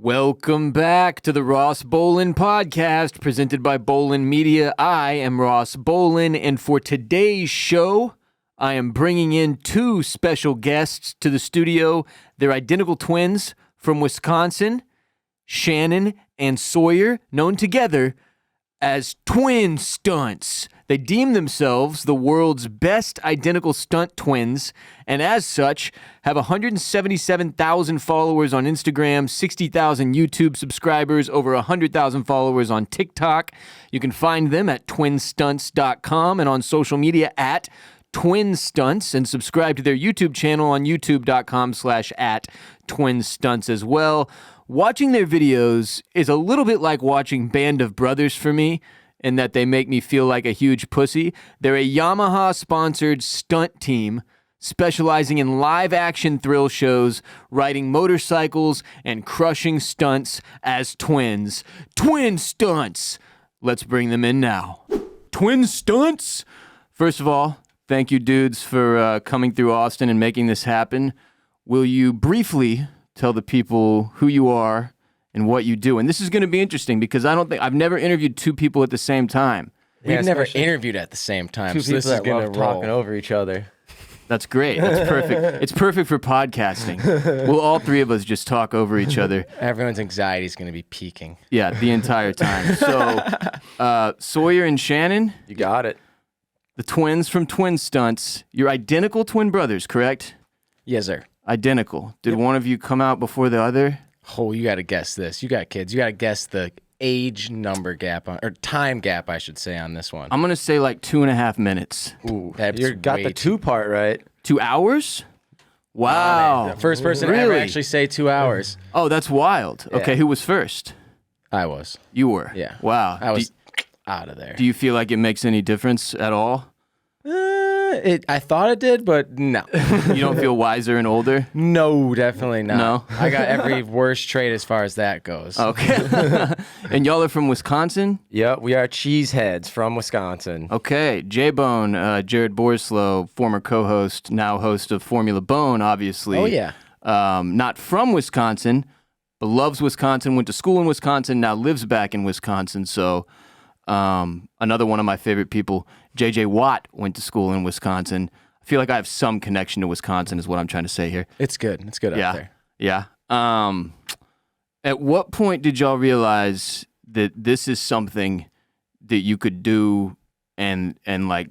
Welcome back to the Ross Bolin podcast presented by Bolin Media. I am Ross Bolin, and for today's show, I am bringing in two special guests to the studio. They're identical twins from Wisconsin, Shannon and Sawyer, known together as Twin Stunts. They deem themselves the world's best identical stunt twins, and as such, have 177,000 followers on Instagram, 60,000 YouTube subscribers, over 100,000 followers on TikTok. You can find them at twinstunts.com and on social media at TwinStunts, and subscribe to their YouTube channel on youtube.com/@TwinStunts as well. Watching their videos is a little bit like watching Band of Brothers for me, in that they make me feel like a huge pussy. They're a Yamaha-sponsored stunt team specializing in live-action thrill shows, riding motorcycles, and crushing stunts as twins. Twin Stunts! Let's bring them in now. Twin Stunts! First of all, thank you, dudes, for coming through Austin and making this happen. Will you briefly tell the people who you are and what you do? And this is going to be interesting because I've never interviewed two people at the same time. We've never interviewed at the same time. Two so this people is going to talking over each other. That's great. That's perfect. It's perfect for podcasting. We'll all three of us just talk over each other. Everyone's anxiety is going to be peaking. Yeah, the entire time. So, Sawyer and Shannon, You got it. the twins from Twin Stunts. You're identical twin brothers, correct? Yes, sir. Identical. Did one of you come out before the other? Oh, you got to guess this. You got kids. You got to guess the age number gap, or time gap, I should say, on this one. I'm going to say like 2.5 minutes. Ooh, that's You got the two part right. 2 hours? Wow. First person to ever Really? actually say 2 hours. Oh, that's wild. Yeah. Okay, who was first? I was. You were? Yeah. Wow. I was out of there. Do you feel like it makes any difference at all? I thought it did, but no. You don't feel wiser and older? No, definitely not. No? I got every worst trait as far as that goes. Okay. And y'all are from Wisconsin? Yep, we are cheeseheads from Wisconsin. Okay. J-Bone, Jared Borslow, former co-host, now host of Formula Bone, obviously. Oh, yeah. Not from Wisconsin, but loves Wisconsin, went to school in Wisconsin, now lives back in Wisconsin. So another one of my favorite people, J.J. Watt, went to school in Wisconsin. I feel like I have some connection to Wisconsin is what I'm trying to say here. It's good. It's good Yeah. out there. Yeah. At what point did y'all realize that this is something that you could do and like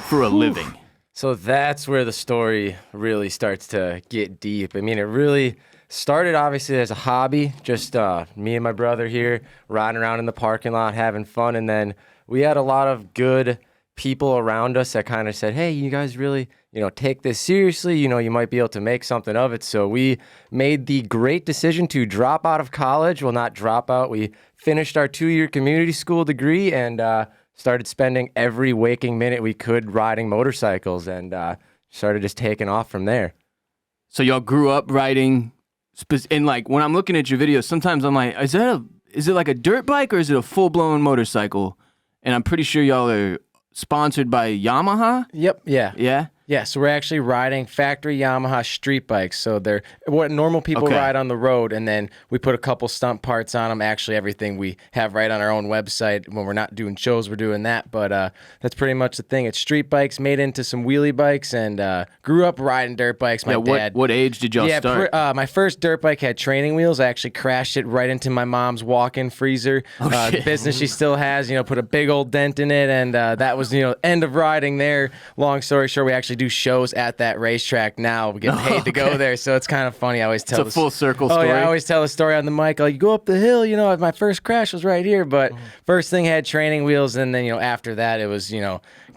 for a living? So that's where the story really starts to get deep. I mean, it really started obviously as a hobby, just me and my brother here riding around in the parking lot having fun, and then we had a lot of good people around us that kind of said, hey, you guys really, take this seriously, you might be able to make something of it. So we made the great decision to drop out of college. Well, not drop out. We finished our 2-year community school degree and started spending every waking minute we could riding motorcycles, and started just taking off from there. So y'all grew up riding, and like when I'm looking at your videos, sometimes I'm like, is it like a dirt bike or is it a full-blown motorcycle? And I'm pretty sure y'all are sponsored by Yamaha? Yep. Yeah. Yeah? Yeah, so we're actually riding factory Yamaha street bikes. So they're what normal people ride on the road, and then we put a couple stunt parts on them. Actually, everything we have right on our own website. When we're not doing shows, we're doing that. But that's pretty much the thing. It's street bikes made into some wheelie bikes, and grew up riding dirt bikes. My dad. What age did y'all start? My first dirt bike had training wheels. I actually crashed it right into my mom's walk-in freezer. Shit. Business she still has, put a big old dent in it, and that was, end of riding there. Long story short, we actually do shows at that racetrack now. We get paid to go there, so it's kind of funny. I always tell It's a full circle story. Oh yeah, I always tell a story on the mic. Like, you go up the hill, my first crash was right here, but first thing had training wheels, and then after that it was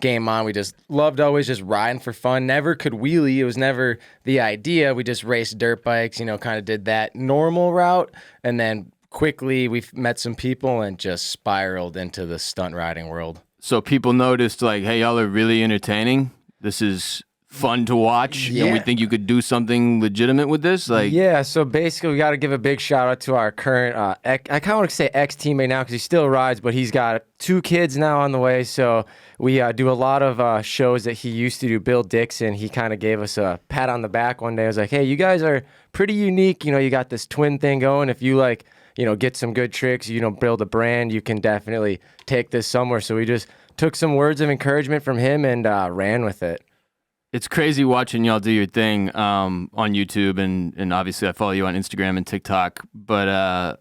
game on. We just loved always just riding for fun. Never could wheelie. It was never the idea. We just raced dirt bikes. Kind of did that normal route, and then quickly we met some people and just spiraled into the stunt riding world. So people noticed like, hey, y'all are really entertaining. This is fun to watch, and we think you could do something legitimate with this? Yeah, so basically we got to give a big shout out to our current, I kind of want to say ex-teammate now because he still rides, but he's got 2 kids now on the way. So we do a lot of shows that he used to do. Bill Dixon, he kind of gave us a pat on the back one day. I was like, hey, you guys are pretty unique. You got this twin thing going. If you get some good tricks, build a brand, you can definitely take this somewhere. So we just took some words of encouragement from him and ran with it. It's crazy watching y'all do your thing on YouTube, and obviously I follow you on Instagram and TikTok, but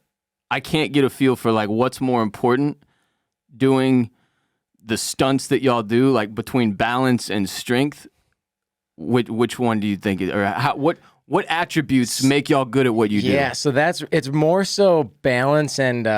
I can't get a feel for what's more important, doing the stunts that y'all do, between balance and strength. Which one do you think, what attributes make y'all good at what you do? Yeah, so it's more so balance and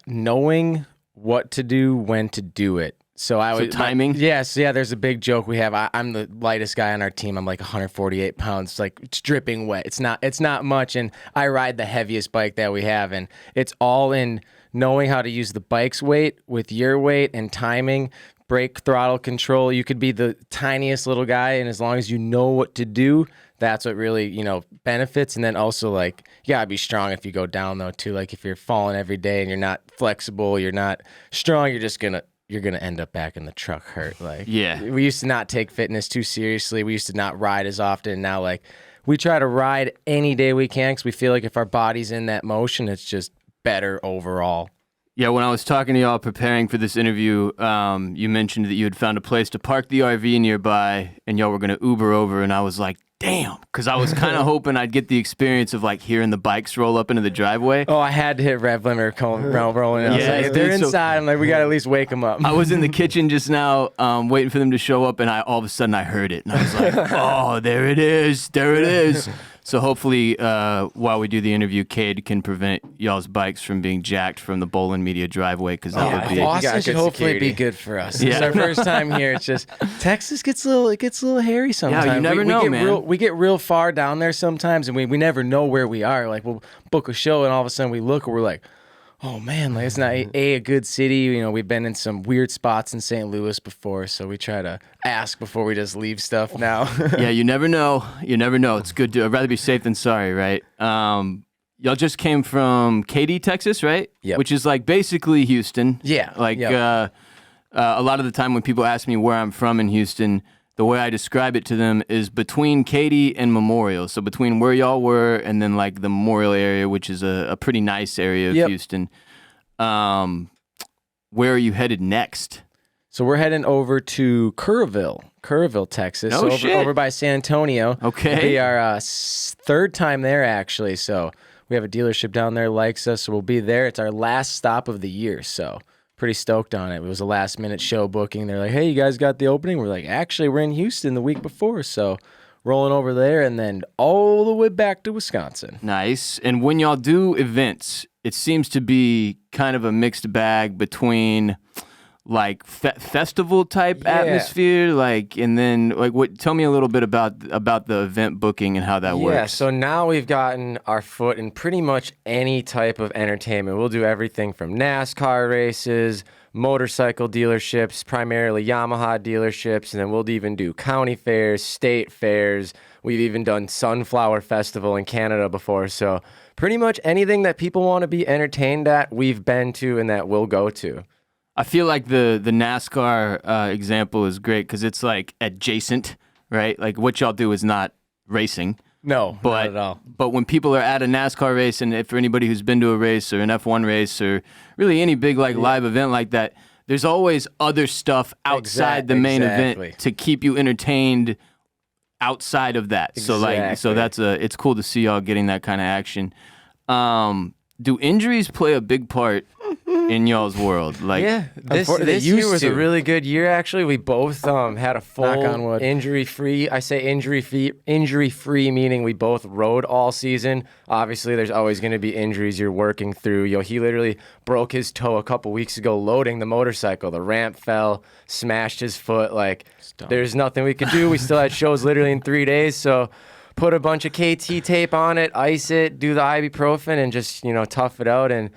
knowing what to do, when to do it. So timing? Yes, yeah, there's a big joke we have. I'm the lightest guy on our team. I'm 148 pounds. It's dripping wet. It's not much, and I ride the heaviest bike that we have, and it's all in knowing how to use the bike's weight with your weight and timing, brake throttle control. You could be the tiniest little guy, and as long as you know what to do, that's what really, benefits. And then also you gotta be strong if you go down though too. If you're falling every day and you're not flexible, you're not strong, you're gonna end up back in the truck hurt. Yeah. We used to not take fitness too seriously. We used to not ride as often. Now we try to ride any day we can because we feel like if our body's in that motion, it's just better overall. Yeah, when I was talking to y'all preparing for this interview, you mentioned that you had found a place to park the RV nearby and y'all were gonna Uber over, and I was like, damn, because I was kind of hoping I'd get the experience of hearing the bikes roll up into the driveway. Oh, I had to hit rev limiter rolling in. Yeah, If they're dude, inside, I'm we got to at least wake them up. I was in the kitchen just now waiting for them to show up, and all of a sudden I heard it. And I was like, oh, there it is. There it is. So hopefully while we do the interview, Kade can prevent y'all's bikes from being jacked from the Bolin Media driveway, because that would be... Austin should hopefully be good for us. Yeah. It's our first time here. It's just Texas gets a little hairy sometimes. Yeah, you never know, man. We get real far down there sometimes, and we never know where we are. We'll book a show, and all of a sudden we look, and we're like, oh man, it's not a good city. We've been in some weird spots in St. Louis before, so we try to ask before we just leave stuff now. Yeah, you never know. You never know. It's good to... I'd rather be safe than sorry, right? Y'all just came from Kade, Texas, right? Yep. Which is basically Houston. Yeah. A lot of the time when people ask me where I'm from in Houston, the way I describe it to them is between Kade and Memorial. So between where y'all were and then the Memorial area, which is a pretty nice area of Houston. Where are you headed next? So we're heading over to Kerrville, Texas. Oh, so over by San Antonio. Okay. It'll be our third time there, actually. So we have a dealership down there likes us, so we'll be there. It's our last stop of the year, so pretty stoked on it. It was a last-minute show booking. They're like, hey, you guys got the opening? We're like, actually, we're in Houston the week before, so rolling over there and then all the way back to Wisconsin. Nice. And when y'all do events, it seems to be kind of a mixed bag between festival type atmosphere, and then what? Tell me a little bit about the event booking and how that works. Yeah, so now we've gotten our foot in pretty much any type of entertainment. We'll do everything from NASCAR races, motorcycle dealerships, primarily Yamaha dealerships, and then we'll even do county fairs, state fairs. We've even done Sunflower Festival in Canada before. So pretty much anything that people want to be entertained at, we've been to and that we'll go to. I feel like the NASCAR example is great because it's adjacent, right? What y'all do is not racing. No, but, not at all. But when people are at a NASCAR race, and for anybody who's been to a race or an F1 race or really any big live event like that, there's always other stuff outside the main event to keep you entertained outside of that. Exactly. So it's cool to see y'all getting that kind of action. Do injuries play a big part in y'all's world? This year was a really good year, actually. We both had a full injury-free. I say injury-free, meaning we both rode all season. Obviously, there's always going to be injuries you're working through. He literally broke his toe a couple weeks ago loading the motorcycle. The ramp fell, smashed his foot. There's nothing we could do. We still had shows literally in 3 days, so put a bunch of KT tape on it, ice it, do the ibuprofen, and just, tough it out. And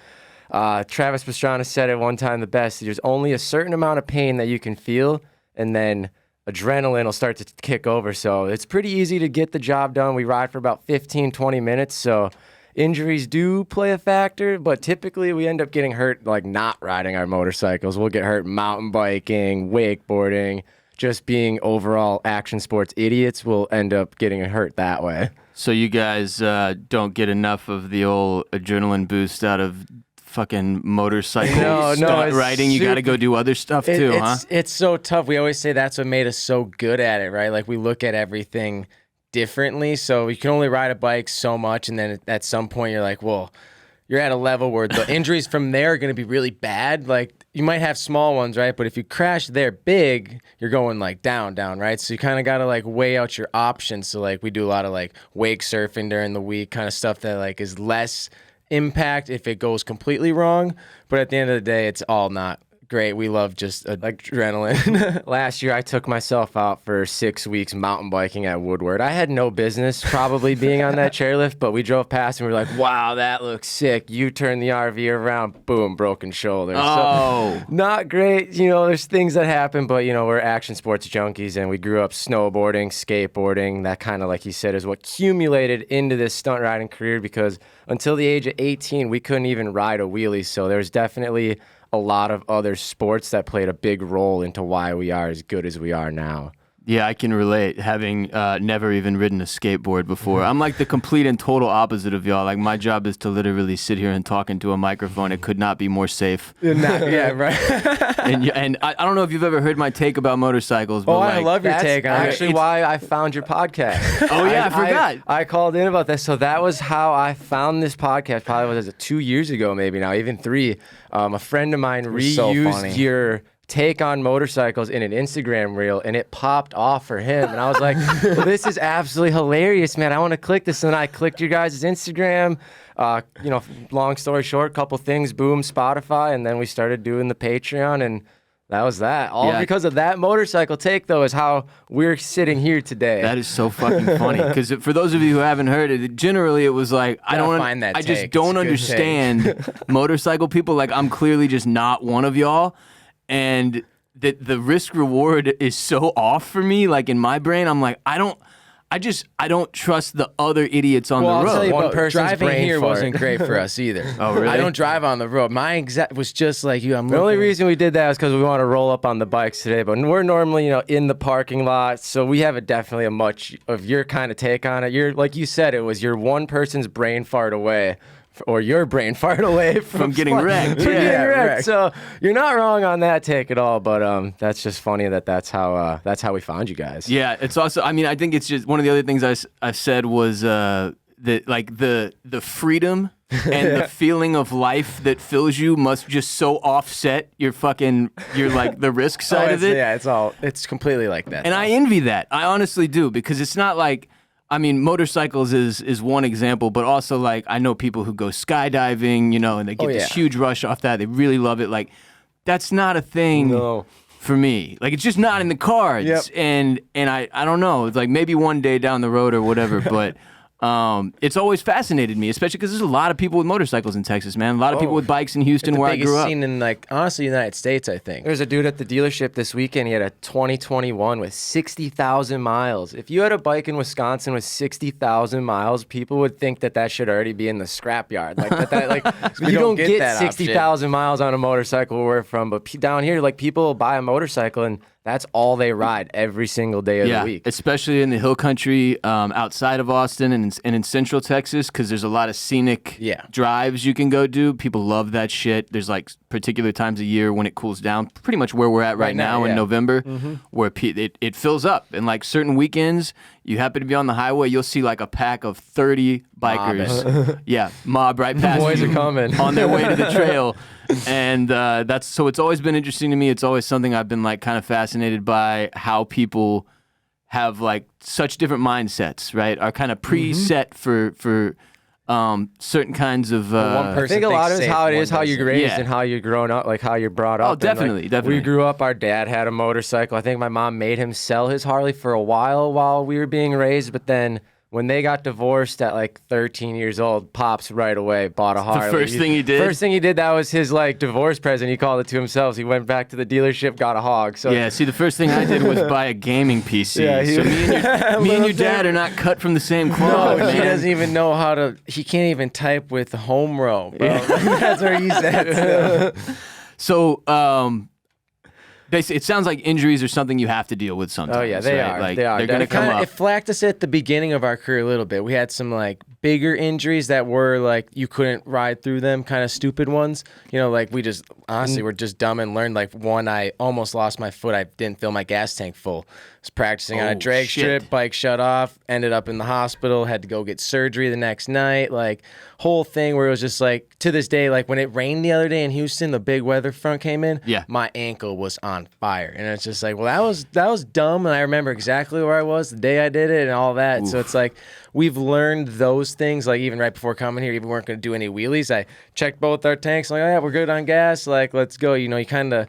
Travis Pastrana said it one time the best. There's only a certain amount of pain that you can feel, and then adrenaline will start to kick over. So it's pretty easy to get the job done. We ride for about 15, 20 minutes. So injuries do play a factor, but typically we end up getting hurt like not riding our motorcycles. We'll get hurt mountain biking, wakeboarding, just being overall action sports idiots. Will end up getting hurt that way. So you guys don't get enough of the old adrenaline boost out of fucking motorcycle stunt riding. You got to go do other stuff too, huh? It's so tough. We always say that's what made us so good at it, right? Like we look at everything differently. So you can only ride a bike so much, and then at some point you're like, well, you're at a level where the injuries from there are going to be really bad. Like you might have small ones, right? But if you crash there big, you're going like down, right? So you kind of got to like weigh out your options. So like we do a lot of like wake surfing during the week, kind of stuff that like is less impact if it goes completely wrong. But at the end of the day, it's all not great. We love just adrenaline. Last year, I took myself out for 6 weeks mountain biking at Woodward. I had no business probably being on that chairlift, but we drove past and we were like, wow, that looks sick. You turn the RV around, boom, broken shoulder. Oh. So, not great. You know, there's things that happen, but, you know, we're action sports junkies and we grew up snowboarding, skateboarding. That kind of, like you said, is what accumulated into this stunt riding career because until the age of 18, we couldn't even ride a wheelie. So there's definitely a lot of other sports that played a big role into why we are as good as we are now. Yeah, I can relate, having never even ridden a skateboard before. I'm like the complete and total opposite of y'all. Like, my job is to literally sit here and talk into a microphone. It could not be more safe. Yeah, right. and I don't know if you've ever heard my take about motorcycles. But I love your take on it. That's actually why I found your podcast. Oh, yeah, I forgot. I called in about this. So that was how I found this podcast. Probably was 2 years ago, maybe now, even 3. A friend of mine reused your take on motorcycles in an Instagram reel, and it popped off for him. And I was like, well, this is absolutely hilarious, man. I want to click this. And I clicked your guys' Instagram. You know, long story short, couple things, boom, Spotify. And then we started doing the Patreon, and that was that. All because of that motorcycle take, though, is how we're sitting here today. That is so fucking funny. Because for those of you who haven't heard it, generally it was like, I just don't understand motorcycle people. Like, I'm clearly just not one of y'all. And the risk reward is so off for me. Like, in my brain, I'm like, I don't trust the other idiots on the road. I'll tell you, One person's driving brain here fart. wasn't great for us either. Oh, really? I don't drive on the road. My exact was just like you. The only reason we did that is because we want to roll up on the bikes today, but we're normally, you know, in the parking lot, so we have definitely a much of your kind of take on it. You're, like you said, it was your one person's brain fart away, or your brain fart away from getting wrecked. From getting Yeah, wrecked. wrecked. So you're not wrong on that take at all, but that's just funny that's how we found you guys. Yeah, it's also, I mean, I think it's just one of the other things I said was that like the freedom and the feeling of life that fills you must just so offset your like the risk side of it. Yeah, it's completely like that. And I envy that. I honestly do, because it's not like, I mean, motorcycles is one example, but also like I know people who go skydiving, you know, and they get this huge rush off that. They really love it. Like, that's not a thing for me. Like, it's just not in the cards. Yep. And I don't know. It's like maybe one day down the road or whatever, but it's always fascinated me, especially because there's a lot of people with motorcycles in Texas, man. A lot of people with bikes in Houston, where I grew up. Biggest scene in, like, honestly, United States, I think. There's a dude at the dealership this weekend. He had a 2021 with 60,000 miles. If you had a bike in Wisconsin with 60,000 miles, people would think that should already be in the scrapyard. Like you don't get 60,000 miles on a motorcycle where we're from. But down here, like, people buy a motorcycle and that's all they ride every single day of the week. Especially in the hill country outside of Austin and in central Texas, because there's a lot of scenic drives you can go do. People love that shit. There's like particular times of year when it cools down, pretty much where we're at right now in November, where it fills up. And like certain weekends, you happen to be on the highway, you'll see like a pack of 30 bikers. Mob right past Boys you are coming. on their way to the trail. And it's always been interesting to me. It's always something I've been like kind of fascinated by, how people have like such different mindsets, right? Are kind of preset for certain kinds of. I think a lot of it is how it is, how you're raised and how you're grown up, like how you're brought up. Oh, definitely, definitely. We grew up, our dad had a motorcycle. I think my mom made him sell his Harley for a while we were being raised, but then when they got divorced at like 13 years old, Pops right away bought a Harley. first thing he did? First thing he did, that was his like divorce present. He called it to himself. He went back to the dealership, got a hog. So Yeah, see, the first thing I did was buy a gaming PC. Yeah, so me and your dad are not cut from the same cloth, No, he man. doesn't even know how to. He can't even type with home row, bro. That's where he's at. Still. So, it sounds like injuries are something you have to deal with sometimes. Oh, yeah, they right? are. Like, They are. They're going to come up. It flacked us at the beginning of our career a little bit. We had some like bigger injuries that were like you couldn't ride through them, kind of stupid ones. You know, like we just honestly were just dumb and learned. Like one, I almost lost my foot. I didn't fill my gas tank full. Was practicing on a Oh, drag shit. strip, bike shut off, ended up in the hospital, had to go get surgery the next night. Like whole thing where it was just like to this day, like when it rained the other day in Houston, the big weather front came in. Yeah. My ankle was on fire, and it's just like, well, that was dumb, and I remember exactly where I was the day I did it and all that. So it's like we've learned those things. Like even right before coming here, even weren't going to do any wheelies. I checked both our tanks. I'm like, oh yeah, we're good on gas. Like let's go. You know,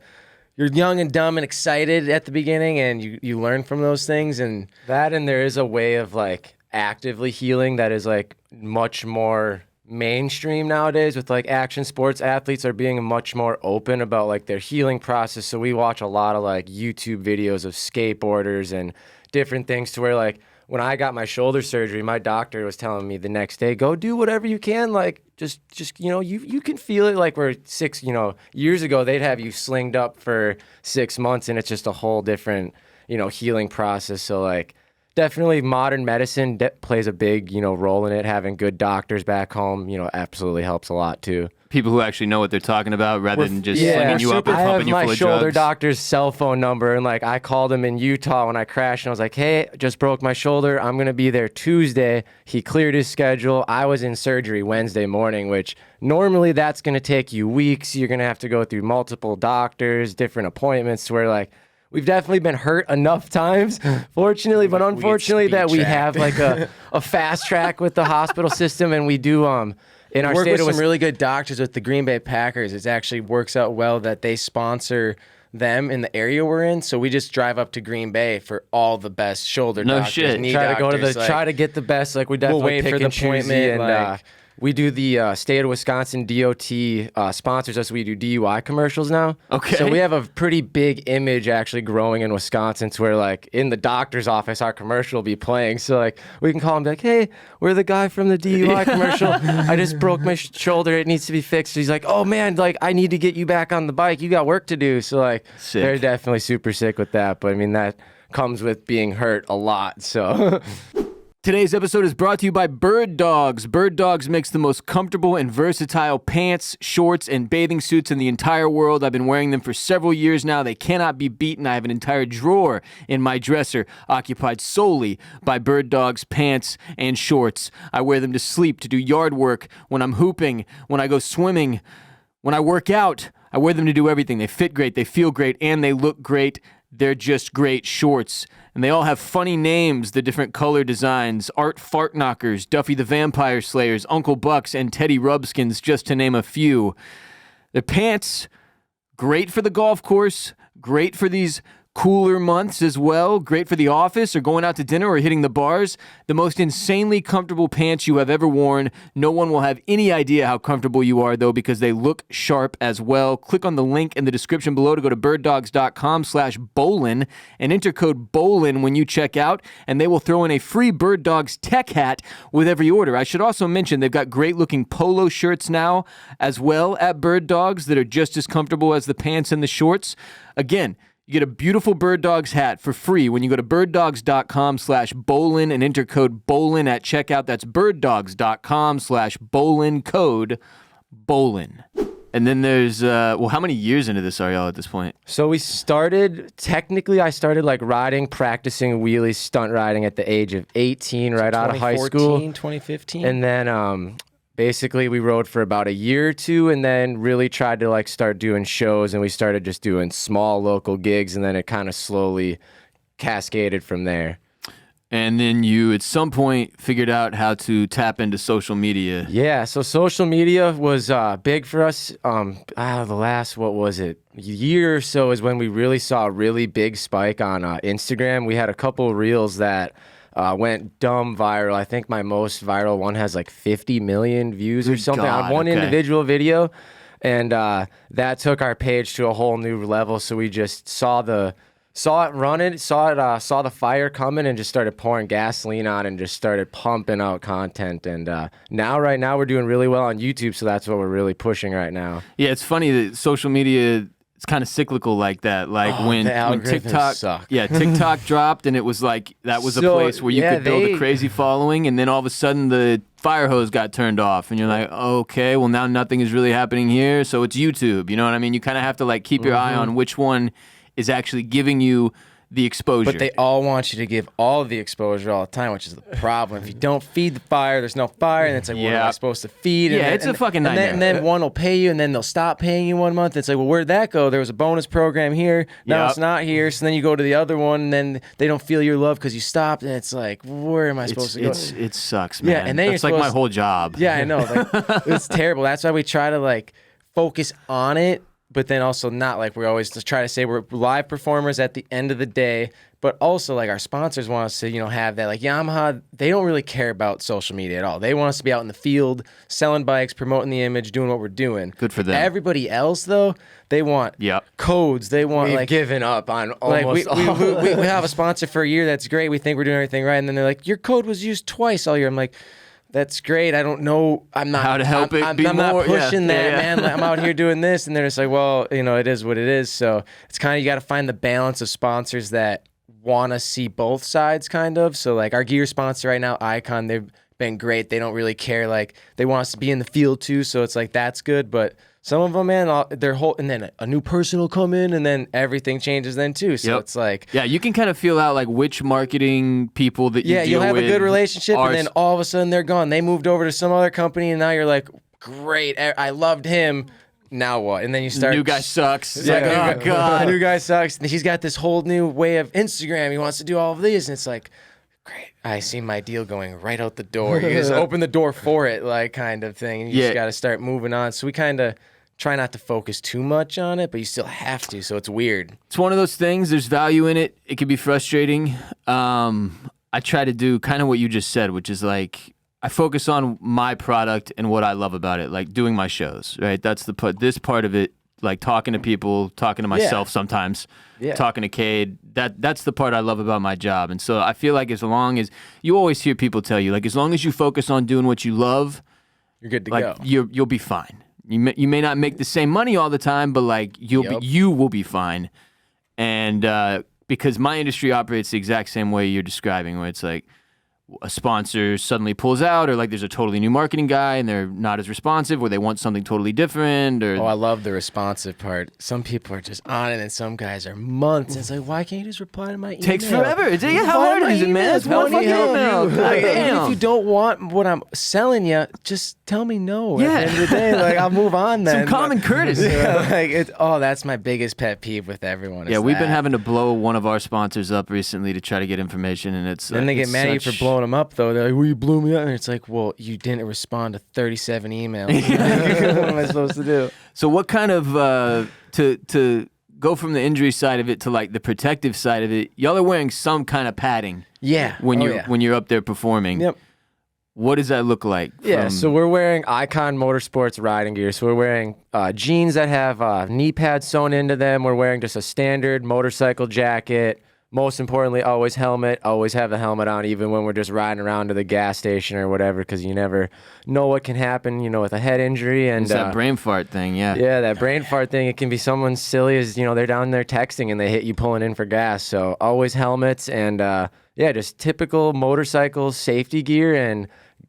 you're young and dumb and excited at the beginning, and you learn from those things. And there is a way of like actively healing that is like much more mainstream nowadays with like action sports athletes are being much more open about like their healing process. So we watch a lot of like YouTube videos of skateboarders and different things to where like when I got my shoulder surgery, my doctor was telling me the next day, go do whatever you can. Like just you know, you can feel it. Like where years ago, they'd have you slinged up for 6 months and it's just a whole different, healing process. So like definitely modern medicine plays a big, role in it. Having good doctors back home, absolutely helps a lot too. People who actually know what they're talking about rather than just slinging you up and I have pumping you my full of shoulder drugs. doctor's cell phone number, and like I called him in Utah when I crashed, and I was like, "Hey, just broke my shoulder. I'm gonna be there Tuesday." He cleared his schedule. I was in surgery Wednesday morning, which normally that's gonna take you weeks. You're gonna have to go through multiple doctors, different appointments. Where like we've definitely been hurt enough times, fortunately, but unfortunately that we have like a fast track with the hospital system, and we do in our work state with of some really good doctors with the Green Bay Packers. It actually works out well that they sponsor them in the area we're in. So we just drive up to Green Bay for all the best shoulder No doctors, shit. knee try to go to doctors, try to get the best. Like we definitely wait pick for the and choose appointment, and we do the state of Wisconsin DOT sponsors us. We do DUI commercials now. Okay. So we have a pretty big image actually growing in Wisconsin to where like in the doctor's office, our commercial will be playing. So like we can call him like, hey, we're the guy from the DUI commercial. I just broke my shoulder. It needs to be fixed. He's like, oh man, like I need to get you back on the bike. You got work to do. So like Sick. they're definitely super sick with that. But I mean, that comes with being hurt a lot. So Today's episode is brought to you by Bird Dogs. Bird Dogs makes the most comfortable and versatile pants, shorts, and bathing suits in the entire world. I've been wearing them for several years now. They cannot be beaten. I have an entire drawer in my dresser occupied solely by Bird Dogs pants and shorts. I wear them to sleep, to do yard work, when I'm hooping, when I go swimming, when I work out. I wear them to do everything. They fit great, they feel great, and they look great. They're just great shorts. And they all have funny names, the different color designs. Art Fartknockers, Duffy the Vampire Slayers, Uncle Bucks, and Teddy Rubskins, just to name a few. Their pants, great for the golf course, great for these cooler months as well, great for the office or going out to dinner or hitting the bars. The most insanely comfortable pants you have ever worn. No one will have any idea how comfortable you are, though, because they look sharp as well. Click on the link in the description below to go to birddogs.com/Bolin and enter code Bolin when you check out, and they will throw in a free Bird Dogs tech hat with every order. I should also mention they've got great looking polo shirts now as well at Bird Dogs that are just as comfortable as the pants and the shorts. Again, you get a beautiful Bird Dogs hat for free when you go to birddogs.com/Bolin and enter code Bolin at checkout. That's birddogs.com/Bolin, code Bolin. And then there's, how many years into this are y'all at this point? So I started like riding, practicing wheelies, stunt riding at the age of 18, right out of high school. 2015. And then basically we rode for about a year or two and then really tried to like start doing shows, and we started just doing small local gigs, and then it kind of slowly cascaded from there. And then you, at some point, figured out how to tap into social media. Yeah, so social media was big for us. The last, year or so is when we really saw a really big spike on Instagram. We had a couple reels that went dumb viral. I think my most viral one has like 50 million views or something God, on one okay. individual video. And that took our page to a whole new level. So we just saw it running, saw the fire coming, and just started pouring gasoline on and just started pumping out content. And right now we're doing really well on YouTube. So that's what we're really pushing right now. Yeah, it's funny that social media, it's kind of cyclical like that. Like when TikTok, suck. TikTok dropped, and it was like that was a So, place where you yeah, could build a crazy following, and then all of a sudden the fire hose got turned off, and you're like, okay, well now nothing is really happening here, so it's YouTube. You know what I mean? You kind of have to like keep your eye on which one is actually giving you the exposure. But they all want you to give all of the exposure all the time, which is the problem. If you don't feed the fire, there's no fire, and it's like, what am I supposed to feed? Yeah, it's a fucking nightmare. And then one will pay you, and then they'll stop paying you 1 month. It's like, well, where'd that go? There was a bonus program here. Now it's not here. So then you go to the other one, and then they don't feel your love because you stopped, and it's like, where am I supposed to go? It sucks, man. Yeah, and then that's like my whole job. Yeah, I know. Like, it's terrible. That's why we try to like focus on it, but then also not. Like, we always just try to say we're live performers at the end of the day, but also like our sponsors want us to, have that. Like Yamaha, they don't really care about social media at all. They want us to be out in the field, selling bikes, promoting the image, doing what we're doing. Good for them. Everybody else though, they want codes. They want We've like given up on like almost we have a sponsor for a year. That's great. We think we're doing everything right, and then they're like, your code was used twice all year. I'm like, that's great. I don't know. I'm not how to help it be I'm more. not pushing that, Yeah. man. I'm out here doing this, and they're just like, well, it is what it is. So it's kind of, you got to find the balance of sponsors that want to see both sides, kind of. So like our gear sponsor right now, Icon, they've been great. They don't really care. Like they want us to be in the field too. So it's like that's good, but. Some of them, man, their whole, and then a new person will come in, and then everything changes then too. So it's like, yeah, you can kind of feel out like which marketing people that you deal you'll have with a good relationship, are and then all of a sudden they're gone. They moved over to some other company, and now you're like, great, I loved him. Now what? And then you start. New guy sucks. It's Yeah, like, oh god, new guy sucks. And he's got this whole new way of Instagram. He wants to do all of these, and it's like, great. I see my deal going right out the door. You just open the door for it, like kind of thing. And you just got to start moving on. So we kind of try not to focus too much on it, but you still have to. So it's weird. It's one of those things. There's value in it. It can be frustrating. I try to do kind of what you just said, which is like I focus on my product and what I love about it, like doing my shows. Right. That's the part. This part of it, like talking to people, talking to myself sometimes, talking to Kade. That's the part I love about my job. And so I feel like as long as you always hear people tell you, like as long as you focus on doing what you love, you're good to like, go. You'll be fine. You may not make the same money all the time, but like you will be fine. And because my industry operates the exact same way you're describing, where it's like a sponsor suddenly pulls out, or like there's a totally new marketing guy and they're not as responsive, or they want something totally different. Or I love the responsive part. Some people are just on it, and some guys are months. It's like, why can't you just reply to my email? Takes forever. How hard is it, man? It's one fucking email. Even if you don't want what I'm selling you, just tell me no. At the end of the day, like I'll move on then. Some common courtesy. That's my biggest pet peeve with everyone. Yeah, we've been having to blow one of our sponsors up recently to try to get information, and it's then they get mad at you for blowing them up though. They're like, well, you blew me up, and it's like, well, you didn't respond to 37 emails. What am I supposed to do? So what kind of to go from the injury side of it to like the protective side of it? Y'all are wearing some kind of padding. Yeah. When you're up there performing. Yep. What does that look like? Yeah, so we're wearing Icon Motorsports riding gear. So we're wearing jeans that have knee pads sewn into them. We're wearing just a standard motorcycle jacket. Most importantly, always helmet. Always have the helmet on, even when we're just riding around to the gas station or whatever, because you never know what can happen, with a head injury. And it's that brain fart thing, yeah. Yeah, that brain fart thing. It can be someone silly as, they're down there texting and they hit you pulling in for gas. So always helmets and, just typical motorcycle safety gear, and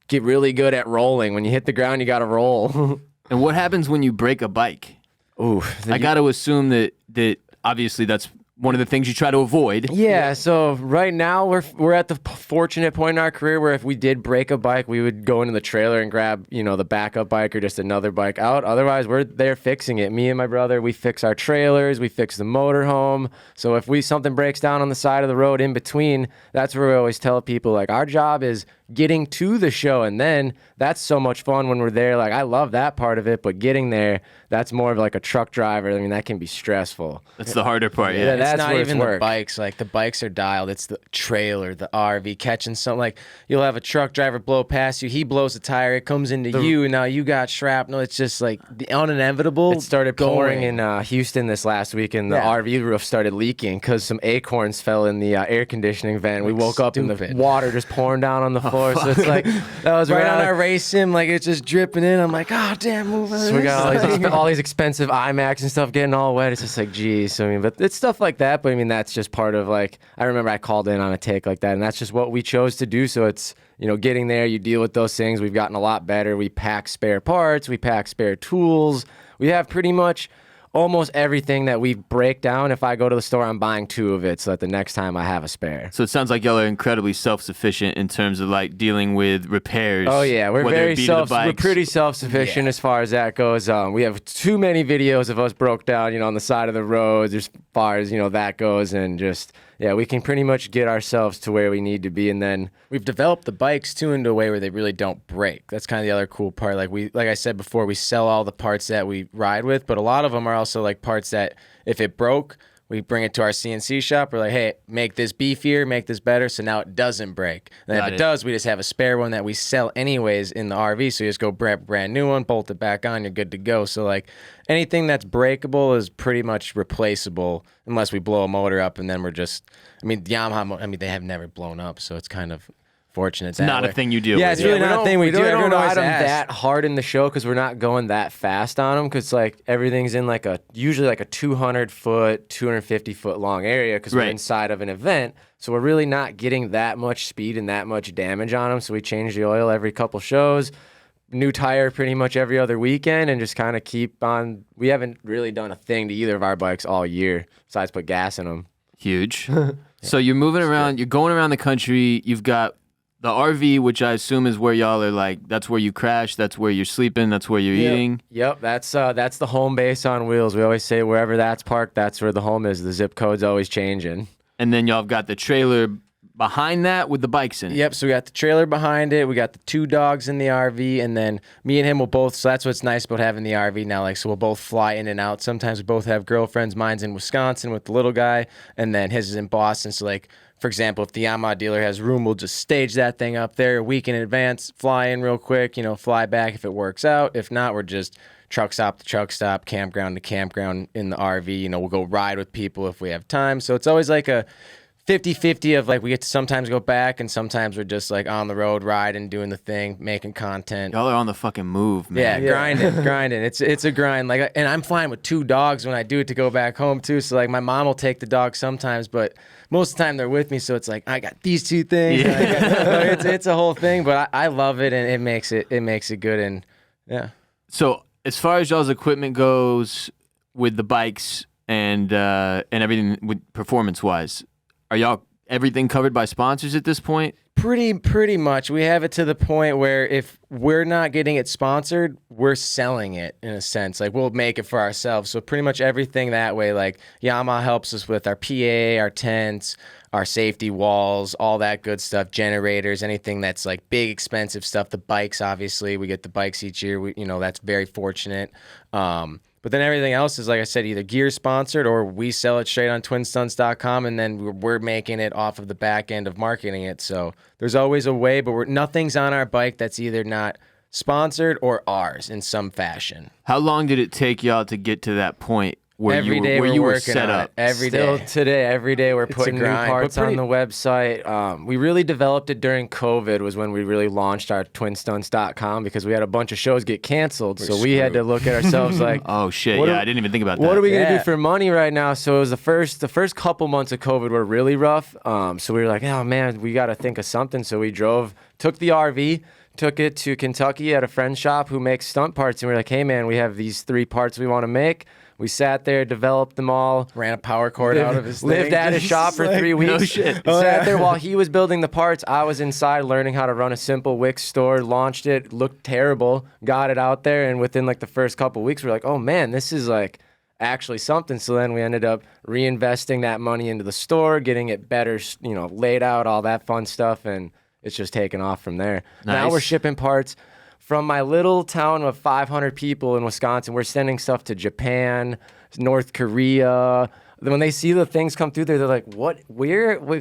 get really good at rolling. When you hit the ground, you got to roll. And what happens when you break a bike? Ooh, I got to assume that obviously that's one of the things you try to avoid. Yeah, so right now we're at the fortunate point in our career where if we did break a bike, we would go into the trailer and grab, the backup bike or just another bike out. Otherwise, we're there fixing it. Me and my brother, we fix our trailers, we fix the motorhome. So if something breaks down on the side of the road in between, that's where we always tell people, like, our job is getting to the show. And then that's so much fun when we're there. Like, I love that part of it, but getting there, that's more of like a truck driver. I mean, that can be stressful. That's the harder part. Yeah. It's that's not where even it's the work. bikes. Like the bikes are dialed. It's the trailer, the RV catching something. Like you'll have a truck driver blow past you. He blows a tire. It comes into you, and now you got shrapnel. It's just like the inevitable. It started pouring going. in Houston this last week, and the Yeah. RV roof started leaking because some acorns fell in the air conditioning vent. We woke up and the stupid. water just pouring down on the floor. So it's like that was right on around- our race sim, like it's just dripping in. I'm like, oh damn, move on. So we got all these expensive IMAX and stuff getting all wet. It's just like, geez. So, I mean, but it's stuff like that. But I mean, that's just part of like, I remember I called in on a take like that, and that's just what we chose to do. So it's, you know, getting there, you deal with those things. We've gotten a lot better. We pack spare parts, we pack spare tools. We have pretty much almost everything that we break down. If I go to the store, I'm buying 2 of it so that the next time I have a spare. So it sounds like y'all are incredibly self-sufficient in terms of like dealing with repairs. Oh yeah, we're whether it very be to the we're bikes. pretty self-sufficient as far as that goes. We have too many videos of us broke down, you know, on the side of the roads as far as, you know, that goes, and just we can pretty much get ourselves to where we need to be, and then We've developed the bikes too into a way where they really don't break. That's kind of the other cool part. Like I said before, we sell all the parts that we ride with, but a lot of them are also like parts that if it broke, we bring it to our CNC shop. We're like, hey, make this beefier, make this better, so now it doesn't break. And Got if it. it does, we just have a spare one that we sell anyways in the RV. So you just go brand new one, bolt it back on, you're good to go. So like anything that's breakable is pretty much replaceable unless we blow a motor up, and then we're just, I mean, Yamaha, they have never blown up, so it's kind of fortunate. That Not a way. thing you deal Yeah, with. it's really we not a thing we do. don't Everyone always ride them asks. that hard in the show because we're not going that fast on them, because like everything's in like usually like a 200-foot, 250-foot long area because we're Right. inside of an event. So we're really not getting that much speed and that much damage on them. So we change the oil every couple shows, new tire pretty much every other weekend, and just kind of keep on. We haven't really done a thing to either of our bikes all year besides put gas in them. Huge. So you're moving around, you're going around the country. You've got the RV, which I assume is where y'all are like, that's where you crash, that's where you're sleeping, that's where you're eating. Yep, that's the home base on wheels. We always say wherever that's parked, that's where the home is. The zip code's always changing. And then y'all have got the trailer behind that with the bikes in it. Yep, so we got the trailer behind it. We got the 2 dogs in the RV, and then me and him will both, so that's what's nice about having the RV now. Like, so we'll both fly in and out. Sometimes we both have girlfriends. Mine's in Wisconsin with the little guy, and then his is in Boston. So, like, for example, if the Yamaha dealer has room, we'll just stage that thing up there a week in advance, fly in real quick, fly back if it works out. If not, we're just truck stop to truck stop, campground to campground in the RV. We'll go ride with people if we have time. So it's always like a 50-50 of like we get to sometimes go back, and sometimes we're just like on the road riding, doing the thing, making content. Y'all are on the fucking move, man. Yeah, grinding. It's a grind. Like, and I'm fine with 2 dogs when I do it to go back home too. So like my mom will take the dog sometimes, but most of the time they're with me. So it's like I got these 2 things. Yeah. And it's a whole thing, but I love it, and it makes it good. And yeah. So as far as y'all's equipment goes with the bikes and everything with performance-wise, are y'all everything covered by sponsors at this point? Pretty much. We have it to the point where if we're not getting it sponsored, we're selling it in a sense. Like, we'll make it for ourselves. So pretty much everything that way. Like, Yamaha helps us with our PA, our tents, our safety walls, all that good stuff, generators, anything that's like big, expensive stuff. The bikes, obviously, we get the bikes each year. That's very fortunate. But then everything else is, like I said, either gear sponsored or we sell it straight on twinstunts.com, and then we're making it off of the back end of marketing it. So there's always a way, but nothing's on our bike that's either not sponsored or ours in some fashion. How long did it take y'all to get to that point where Every you day were, we're were working set on up? it. Every Still day. today, every day we're It's a putting new grind, parts but on pretty- the website. We really developed it during COVID was when we really launched our twinstunts.com, because we had a bunch of shows get canceled. So we had to look at ourselves like, Oh shit! What Yeah, are- I didn't even think about that. what are we gonna Yeah. do for money right now? So it was the first couple months of COVID were really rough. So we were like, oh man, we got to think of something. So we took the RV, took it to Kentucky at a friend's shop who makes stunt parts, and we were like, hey man, we have these 3 parts we want to make. We sat there, developed them all. Ran a power cord out of his thing. Lived at his Just shop for like- 3 weeks. No shit. Sat there while he was building the parts. I was inside learning how to run a simple Wix store. Launched it. Looked terrible. Got it out there, and within like the first couple weeks, we were like, oh man, this is like actually something. So then we ended up reinvesting that money into the store, getting it better, laid out, all that fun stuff, and it's just taken off from there. Now Nice. we're shipping parts from my little town of 500 people in Wisconsin. We're sending stuff to Japan, North Korea. When they see the things come through there, they're like, "What?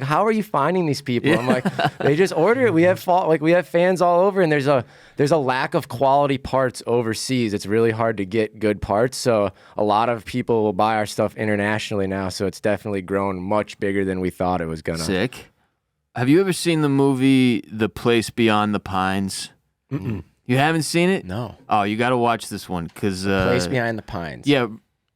How are you finding these people?" I'm like, "They just order it. We have fans all over, and there's a lack of quality parts overseas. It's really hard to get good parts. So a lot of people will buy our stuff internationally now. So it's definitely grown much bigger than we thought it was gonna." Sick. Have you ever seen the movie The Place Beyond the Pines? Mm-mm. You haven't seen it? No. Oh, you got to watch this one because Place Behind the Pines. Yeah,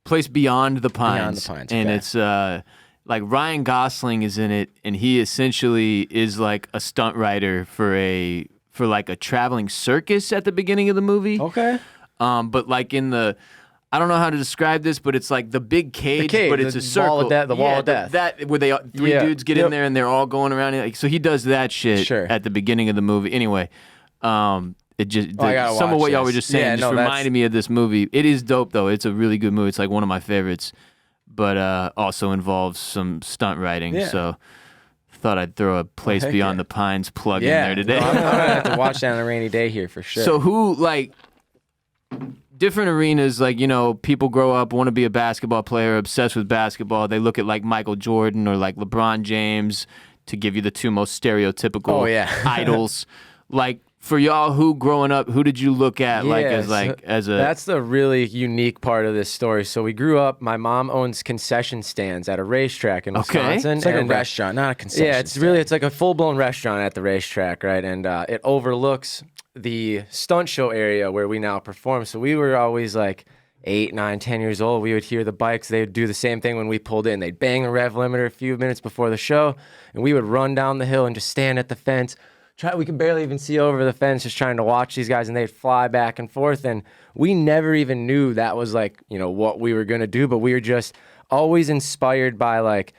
Place Beyond the Pines. Beyond the Pines, And okay. it's like Ryan Gosling is in it, and he essentially is like a stunt writer for like a traveling circus at the beginning of the movie. Okay. But like I don't know how to describe this, but it's like the big cage, cage, but it's the a circle. wall of death- the wall of death. That where three Yeah. dudes get in there and they're all going around. Like, so he does that shit Sure. at the beginning of the movie. Anyway, it just I gotta some of watch what y'all were this. just saying Yeah, just no, that's- reminded me of this movie. It is dope though. It's a really good movie. It's like one of my favorites, but also involves some stunt writing. Yeah. So thought I'd throw a Place heck Beyond yeah. the Pines plug in Yeah. there today. No, I'm gonna have to watch that on a rainy day here for sure. So who like different arenas, like, people grow up, want to be a basketball player, obsessed with basketball. They look at like Michael Jordan or like LeBron James to give you the two most stereotypical Oh, yeah. idols. Like for y'all, who growing up, who did you look at as a That's the really unique part of this story. So we grew up. My mom owns concession stands at a racetrack in Okay. Wisconsin. it's like a and, restaurant, not a concession. Yeah, it's like a full blown restaurant at the racetrack, right? And it overlooks the stunt show area where we now perform. So we were always like 8, 9, 10 years old. We would hear the bikes. They would do the same thing when we pulled in. They'd bang the rev limiter a few minutes before the show, and we would run down the hill and just stand at the fence. We could barely even see over the fence, just trying to watch these guys, and they'd fly back and forth. And we never even knew that was like, what we were gonna do. But we were just always inspired by like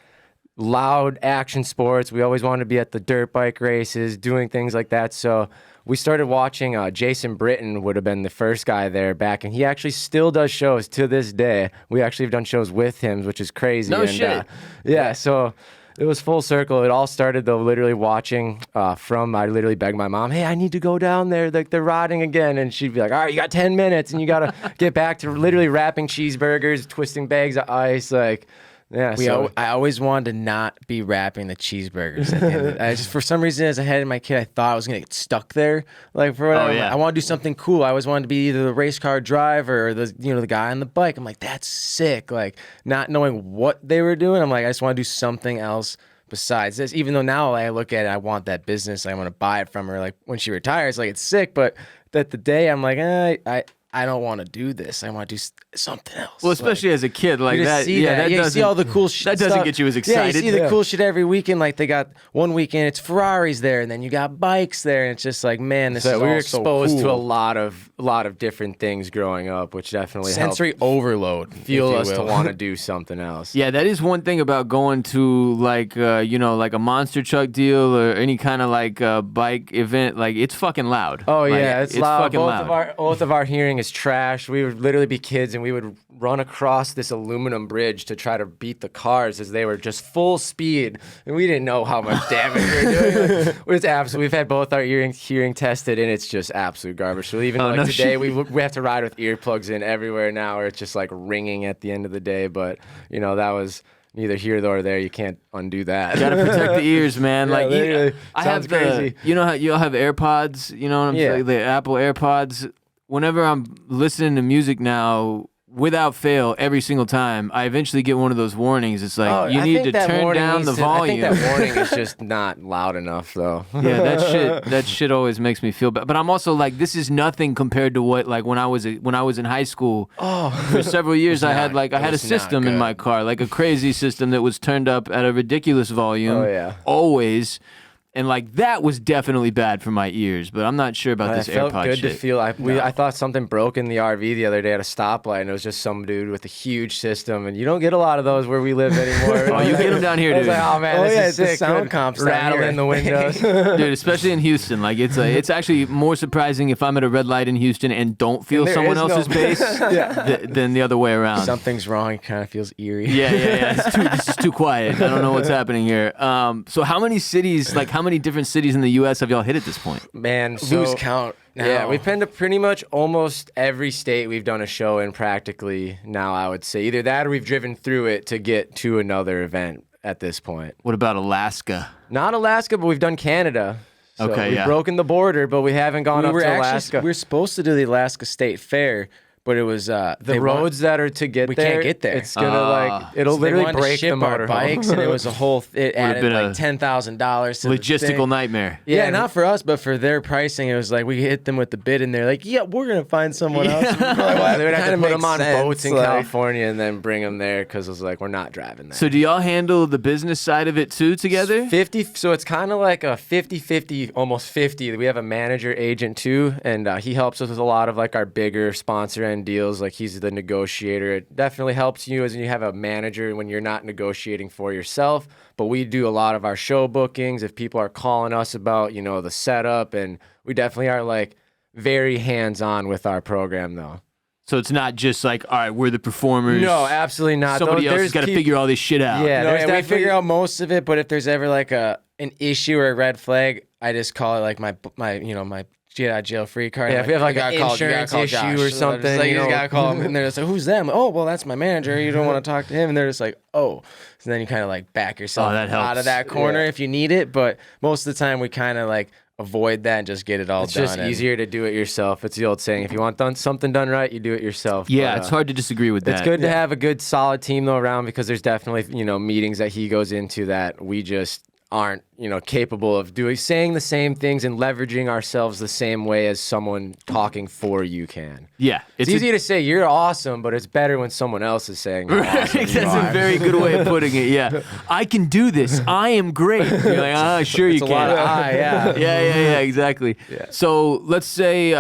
loud action sports. We always wanted to be at the dirt bike races, doing things like that. So we started watching. Jason Britton would have been the first guy there back, and he actually still does shows to this day. We actually have done shows with him, which is crazy. No and, shit. Yeah, so it was full circle. It all started though literally watching I literally begged my mom, "Hey, I need to go down there. Like they're riding again." And she'd be like, "All right, you got 10 minutes and you got to get back to literally wrapping cheeseburgers, twisting bags of ice." Like, yeah. I always wanted to not be wrapping the cheeseburgers. At the end of it. I just, for some reason, as a head of my kid, I thought I was gonna get stuck there. Like for whatever. Oh, yeah. I want to do something cool. I always wanted to be either the race car driver or the guy on the bike. I'm like, that's sick. Like not knowing what they were doing, I'm like, I just want to do something else besides this. Even though now I look at it, I want that business. I want to buy it from her. Like when she retires, like it's sick. But at the day, I'm like, I don't want to do this. I want to do something else. well, especially as a kid like you just that. see Yeah, that you doesn't see all the cool shit. that doesn't get you as excited. Yeah, you see the Yeah. cool shit every weekend. Like they got one weekend, it's Ferraris there, and then you got bikes there, and it's just like, man, this So is we were all so exposed to a cool. lot of different things growing up, which definitely sensory helped overload. fuel if you us to will. want to do something else. Yeah, that is one thing about going to like like a monster truck deal or any kind of like bike event. Like it's fucking loud. Oh Like, yeah, it's loud. fucking Both of our hearing is trash. We would literally be kids and we would run across this aluminum bridge to try to beat the cars as they were just full speed, and we didn't know how much damage we were doing. Like, it's absolute. We've had both our hearing tested, and it's just absolute garbage. So even no today, shit. we have to ride with earplugs in everywhere now, where it's just like ringing at the end of the day. But that was neither here nor there. You can't undo that. Gotta protect the ears, man. Yeah, like literally. I have Sounds crazy. You know how you all have AirPods. You know what I'm Yeah. saying? The Apple AirPods. Whenever I'm listening to music now, without fail, every single time, I eventually get one of those warnings. It's like you I need think to that turn warning down the needs to- I think volume. that warning is just not loud enough, though. Yeah, that shit always makes me feel bad. But I'm also like, this is nothing compared to what like when I was in high school. For several years, I had a was not system in good. my car, like a crazy system that was turned up at a ridiculous volume. Oh, yeah. Always. And like that was definitely bad for my ears, but I'm not sure about It this felt AirPod good shit. to feel. I thought something broke in the RV the other day at a stoplight, and it was just some dude with a huge system, and you don't get a lot of those where we live anymore. Oh, you get them down here, I was dude. like, oh man, Oh, this yeah, is it's the sick. sound Good comps down rattle here. in the windows. Dude, especially in Houston, like it's actually more surprising if I'm at a red light in Houston and don't feel There someone is no- else's bass than the other way around. Something's wrong. It kind of feels eerie. Yeah. This is too quiet. I don't know what's happening here. So how many many different cities in the U.S. have y'all hit at this point? Man, so Lose count now. yeah, we've been to pretty much almost every state we've done a show in practically now, I would say. Either that or we've driven through it to get to another event at this point. What about Alaska? Not Alaska, but we've done Canada. So Okay, we've yeah. broken the border, but we haven't gone up to Alaska. We were supposed to do the Alaska State Fair, but it was the roads that are to get we there. can't get there. It's gonna it'll so they literally wanted to break ship the our motor bikes, and it was a whole. It added been a like $10,000 to the Logistical thing. nightmare. Yeah, not for us, but for their pricing, it was like we hit them with the bid, and they're like, "Yeah, we're gonna find someone else." We're like, well, They would have to kinda put them makes on sense, boats in like- California and then bring them there because it was like, we're not driving there. So do y'all handle the business side of it too together? 50, so it's kind of like a 50-50, almost 50. We have a manager agent too, and he helps us with a lot of like our bigger sponsor end deals. Like he's the negotiator. It definitely helps you as you have a manager when you're not negotiating for yourself. But we do a lot of our show bookings if people are calling us about, the setup, and we definitely are like very hands-on with our program though. So it's not just like, all right, we're the performers. No, absolutely not. Somebody else has got to figure all this shit out. Yeah, No, there's we definitely- figure out most of it, but if there's ever like an issue or a red flag, I just call it like my get out of jail free card. Yeah, if we have, like, you an gotta call- you insurance gotta call issue Josh. or So I'm just something, like, you you just know. gotta call them, and they're just like, "Who's them?" Oh, well, that's my manager. You don't want to talk to him, and they're just like, "Oh." So then you kind of like back yourself that out helps. of that corner if you need it, but most of the time we kind of like avoid that and just get it all It's done. just and- easier to do it yourself. It's the old saying: if you want something done right, you do it yourself. Yeah, But, it's hard to disagree with that. It's good to have a good, solid team though around because there's definitely meetings that he goes into that we just aren't capable of saying the same things and leveraging ourselves the same way as someone talking for you can. Yeah. It's easy to say you're awesome, but it's better when someone else is saying you're awesome. That's a very good way of putting it. Yeah. I can do this. I am great. You're like, sure It's you a can. lot of yeah. Yeah, exactly. So let's say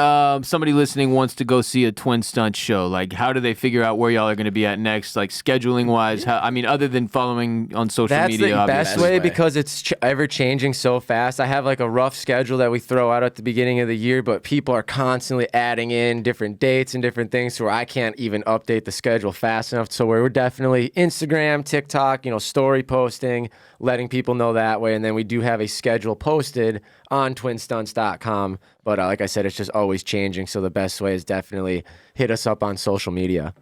somebody listening wants to go see a Twin Stunt show. Like, how do they figure out where y'all are going to be at next? Like, scheduling wise, other than following on social That's media, the obviously. best way because it's ever changing so fast. I have like a rough schedule that we throw out at the beginning of the year, but people are constantly adding in different dates and different things where I can't even update the schedule fast enough. So we're definitely Instagram, TikTok, story posting, letting people know that way. And then we do have a schedule posted on twinstunts.com. But like I said, it's just always changing. So the best way is definitely hit us up on social media.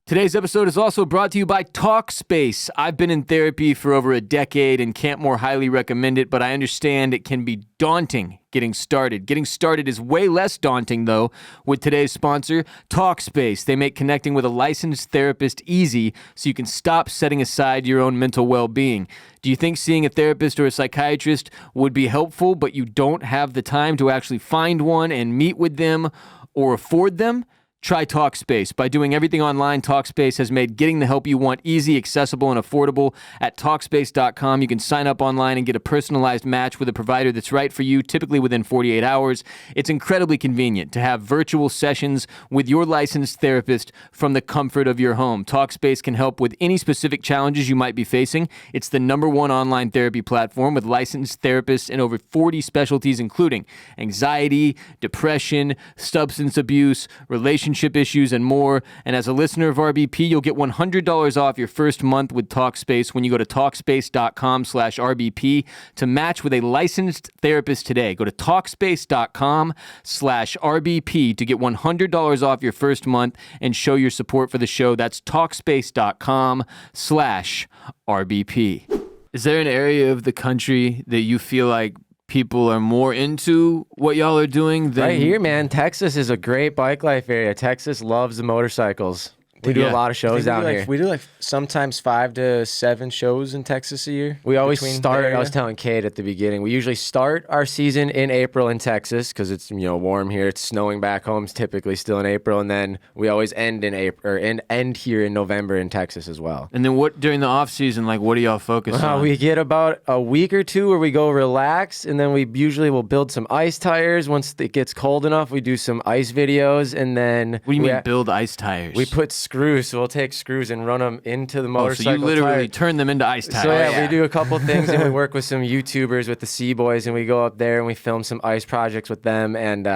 Today's episode is also brought to you by Talkspace. I've been in therapy for over a decade and can't more highly recommend it, but I understand it can be daunting getting started. Getting started is way less daunting, though, with today's sponsor, Talkspace. They make connecting with a licensed therapist easy so you can stop setting aside your own mental well-being. Do you think seeing a therapist or a psychiatrist would be helpful, but you don't have the time to actually find one and meet with them or afford them? Try Talkspace. By doing everything online, Talkspace has made getting the help you want easy, accessible, and affordable. At Talkspace.com, you can sign up online and get a personalized match with a provider that's right for you, typically within 48 hours. It's incredibly convenient to have virtual sessions with your licensed therapist from the comfort of your home. Talkspace can help with any specific challenges you might be facing. It's the #1 online therapy platform with licensed therapists in over 40 specialties, including anxiety, depression, substance abuse, relationship issues, and more. And as a listener of RBP, you'll get $100 off your first month with Talkspace when you go to Talkspace.com/RBP to match with a licensed therapist today. Go to Talkspace.com/RBP to get $100 off your first month and show your support for the show. That's Talkspace.com/RBP. Is there an area of the country that you feel like people are more into what y'all are doing than Right here, man. Texas is a great bike life area. Texas loves the motorcycles. We do Yeah. a lot of shows down here. We do like sometimes 5 to 7 shows in Texas a year. We always between start. the I was area. telling Kade at the beginning. We usually start our season in April in Texas because it's warm here. It's snowing back home. It's typically still in April, and then we always end in April or end here in November in Texas as well. And then what during the off season? Like, what do y'all focus on? We get about a week or two where we go relax, and then we usually will build some ice tires. Once it gets cold enough, we do some ice videos, and then What do you mean build ice tires? we put screws. So we'll take screws and run them into the so motorcycle. you literally tire. turn them into ice tires. So yeah, we do a couple things, and we work with some YouTubers with the Sea Boys, and we go up there and we film some ice projects with them, and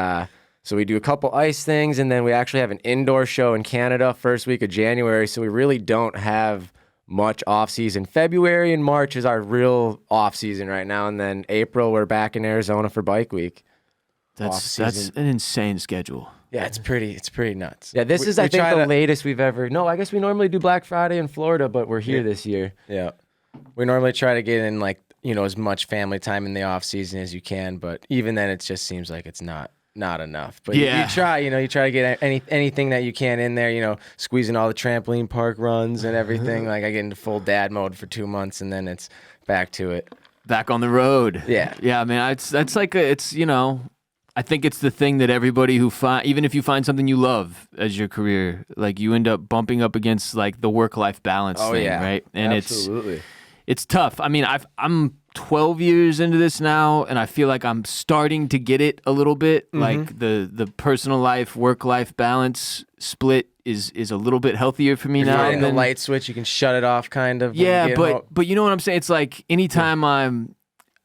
so we do a couple ice things, and then we actually have an indoor show in Canada first week of January. So we really don't have much off season. February and March is our real off season right now, and then April we're back in Arizona for Bike Week. That's an insane schedule. Yeah, it's pretty nuts. Yeah, this is I think the latest we've ever. No, I guess we normally do Black Friday in Florida, but we're here this year. Yeah, we normally try to get in like as much family time in the off season as you can, but even then, it just seems like it's not enough. But you try, you try to get anything that you can in there. Squeezing all the trampoline park runs and everything. Like I get into full dad mode for 2 months, and then it's back to it. Back on the road. Yeah, man. That's like I think it's the thing that everybody who even if you find something you love as your career, like you end up bumping up against like the work-life balance thing, right? And absolutely. It's tough. I mean, I'm 12 years into this now, and I feel like I'm starting to get it a little bit. Like the personal life, work-life balance split is a little bit healthier for me now. And the light switch, you can shut it off kind of. Yeah, but you know what I'm saying? It's like anytime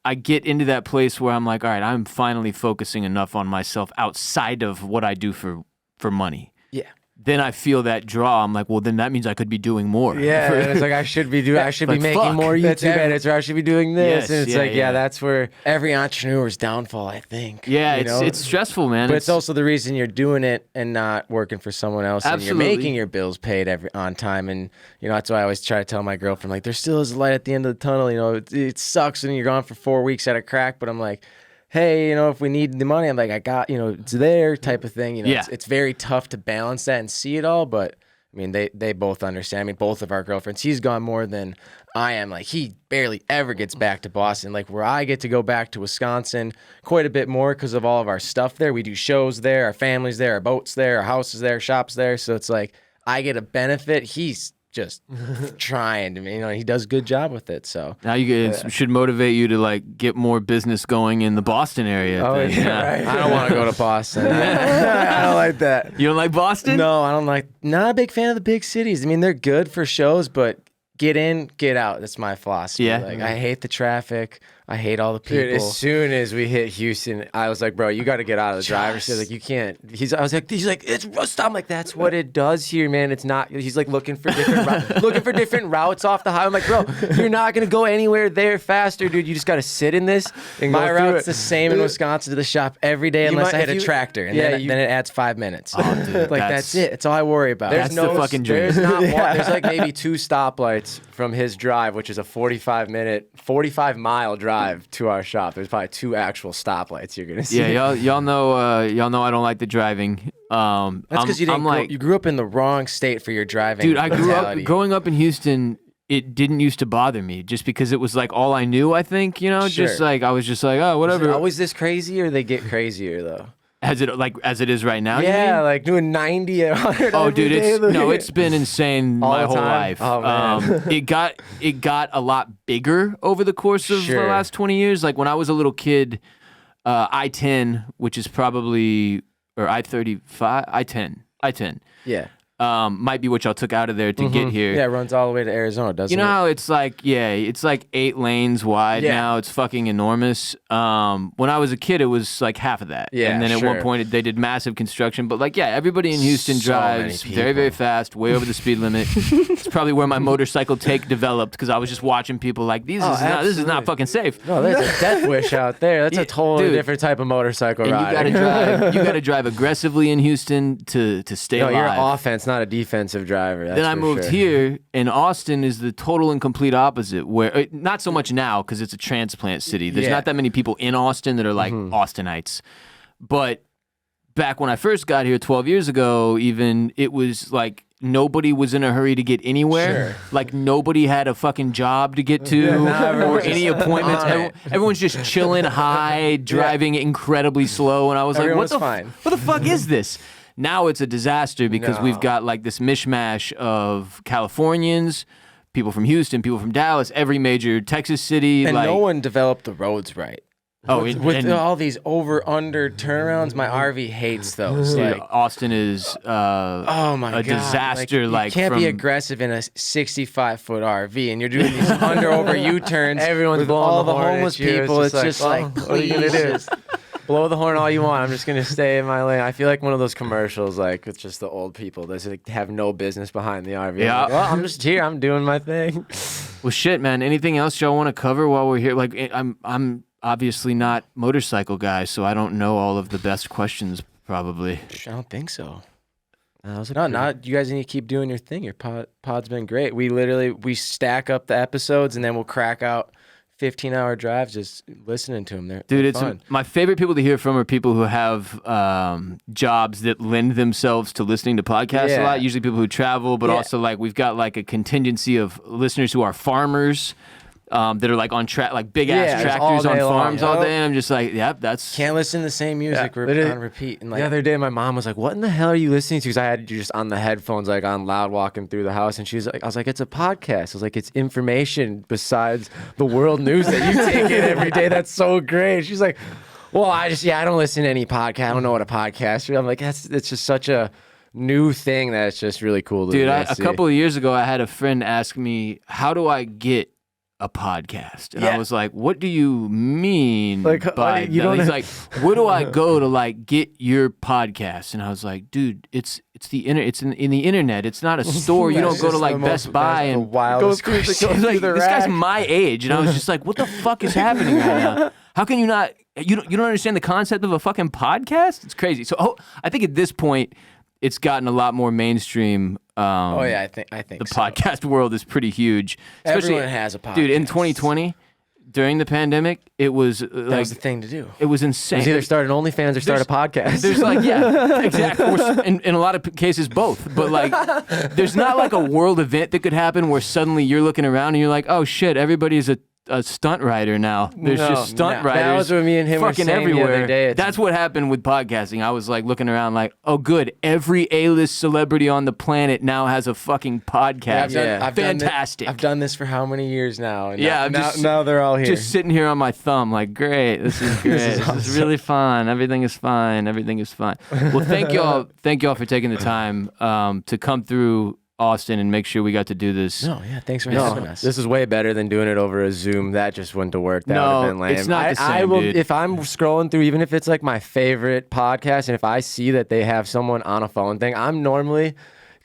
I get into that place where I'm like, all right, I'm finally focusing enough on myself outside of what I do for money. Yeah. Then I feel that draw. I'm like, well, then that means I could be doing more. Yeah, and it's like I should be making more YouTube edits, or I should be doing this. Yes, and it's that's where every entrepreneur's downfall, I think. Yeah, it's stressful, man. But it's also the reason you're doing it and not working for someone else. Absolutely. And you're making your bills paid on time. And that's why I always try to tell my girlfriend, like, there still is a light at the end of the tunnel. It sucks when you're gone for 4 weeks at a crack, but I'm like, hey, if we need the money, I'm like, I got, it's there type of thing. It's very tough to balance that and see it all. But I mean, they both understand. I mean, both of our girlfriends, he's gone more than I am. Like, he barely ever gets back to Boston. Like, where I get to go back to Wisconsin quite a bit more because of all of our stuff there. We do shows there, our family's there, our boat's there, our house is there, shop's there. So it's like, I get a benefit. He's just trying to, he does a good job with it. So now you guys should motivate you to like get more business going in the Boston area. Oh, right. I don't want to go to Boston. I don't like that. You don't like Boston? No, I don't like. Not a big fan of the big cities. I mean, they're good for shows, but get in, get out. That's my philosophy. Yeah. Like, I hate the traffic. I hate all the people. Dude, as soon as we hit Houston, I was like, bro, you got to get out of the driver's seat. Like, you can't. He's like, it's rust. I'm like, that's what it does here, man. It's not. He's like looking for different routes off the highway. I'm like, bro, you're not gonna go anywhere there faster, dude. You just got to sit in this. And my route's the same in Wisconsin to the shop every day, unless I hit a tractor, and then it adds 5 minutes. Oh, dude, like that's it. That's all I worry about. That's the fucking dream. There's not one. There's like maybe 2 stoplights from his drive, which is a 45-mile drive to our shop. There's probably 2 actual stoplights you're gonna see. Yeah, y'all know I don't like the driving. That's because you grew up in the wrong state for your driving. Dude, growing up in Houston. It didn't used to bother me just because it was like all I knew. I think just like I was just like, oh, whatever. Is it always this crazy, or they get crazier though? As it is right now? Yeah, you mean? like doing 90 at 100. Oh, dude, it's been insane my whole life. Oh, man. It got a lot bigger over the course of the last 20 years. Like when I was a little kid, I-10, which is probably, or I-35, I-10. Yeah. Might be what y'all took out of there to get here. Yeah, it runs all the way to Arizona, doesn't it? You know how it's like, it's like 8 lanes wide now. It's fucking enormous. When I was a kid, it was like half of that. Yeah, and then at one point, they did massive construction. But like, everybody in Houston So drives very, very fast, way over the speed limit. It's probably where my motorcycle take developed because I was just watching people like, this is not fucking safe. No, there's a death wish out there. That's a totally different type of motorcycle ride. You gotta drive aggressively in Houston to stay alive. You're an offense, not a defensive driver. Then I moved here, and Austin is the total and complete opposite. Where not so much now because it's a transplant city. There's not that many people in Austin that are like Austinites, but back when I first got here 12 years ago, even it was like nobody was in a hurry to get anywhere. Like nobody had a fucking job to get to or any appointments. Everyone's just chilling high, driving incredibly slow, and I was like, what the fuck is this? Now it's a disaster because we've got like this mishmash of Californians, people from Houston, people from Dallas, every major Texas city. And no one developed the roads right. With all these over-under turnarounds, my RV hates those. Dude, Austin is a disaster. You can't be aggressive in a 65-foot RV, and you're doing these under-over U-turns. Everyone's with blowing all the the horn homeless at you. people. It's like, just like, what are you gonna do? blow the horn all you want. I'm just gonna stay in my lane. I feel like one of those commercials, like with just the old people that like, have no business behind the RV. Yeah. Like, well, I'm just here. I'm doing my thing. Well, shit, man. Anything else y'all want to cover while we're here? Like, I'm obviously not motorcycle guy, so I don't know all of the best questions. Probably. I don't think so. No, Not you guys need to keep doing your thing. Your pod's been great. We stack up the episodes and then we'll crack out 15-hour drives just listening to them. Dude, they're it's fun. my favorite people to hear from are people who have jobs that lend themselves to listening to podcasts a Yeah. lot. Usually people who travel, but Yeah. also like we've got like a contingency of listeners who are farmers that are like on track, like big ass Yeah, tractors all on day long, farms all yep. day. And I'm just like, yep, that's Can't listen to the same music literally. on repeat. And like, The other day, my mom was like, "What in the hell are you listening to?" Because I had you just on the headphones, like on loud, walking through the house, and she's like, "I was like, it's a podcast." I was like, "It's information besides the world news that you take in every day. That's so great." She's like, "Well, I don't listen to any podcast. I don't know what a podcast is." I'm like, it's just such a new thing that it's just really cool to dude. see. A couple of years ago, I had a friend ask me, "How do I get a podcast?" And I Yeah. was like, "What do you mean Like, by you that?" don't He's like, "Where do I go to like get your podcast?" And I was like, "Dude, it's in the internet. It's not a store. You don't That's go to just like the Best most- Buy that's the and." wildest Go through the- question. He's like, the this guy's rack. my age, and I was just like, "What the fuck is happening right now? How can you not? You don't understand the concept of a fucking podcast? It's crazy." So, I think at this point, it's gotten a lot more mainstream. Oh yeah, I think The so. podcast world is pretty huge. Especially, Everyone has a podcast. dude, in 2020, during the pandemic, it was That like was the thing to do. it was insane. It's either start an OnlyFans or start a podcast. There's like, yeah, exactly. Or in a lot of cases, both. But like, there's not like a world event that could happen where suddenly you're looking around and you're like, oh shit, everybody's a stunt rider now. There's No, just stunt no. riders. That was what me and him were fucking saying the everywhere. other day. That's what happened with podcasting. I was like looking around like, oh good, every A-list celebrity on the planet now has a fucking podcast. Fantastic. I've done this for how many years now? And Yeah, I'm now, just- now they're all here. Just sitting here on my thumb, like, great, this is great. This is really fun. Everything is fine. Everything is fine. Well, thank y'all for taking the time to come through Austin and make sure we got to do this. no, yeah, thanks for No, having us. this is way better than doing it over a Zoom. That just wouldn't have worked. That No, would have been lame. it's not the I same, will, dude. if I'm scrolling through, even if it's like my favorite podcast, and if I see that they have someone on a phone thing, I'm normally.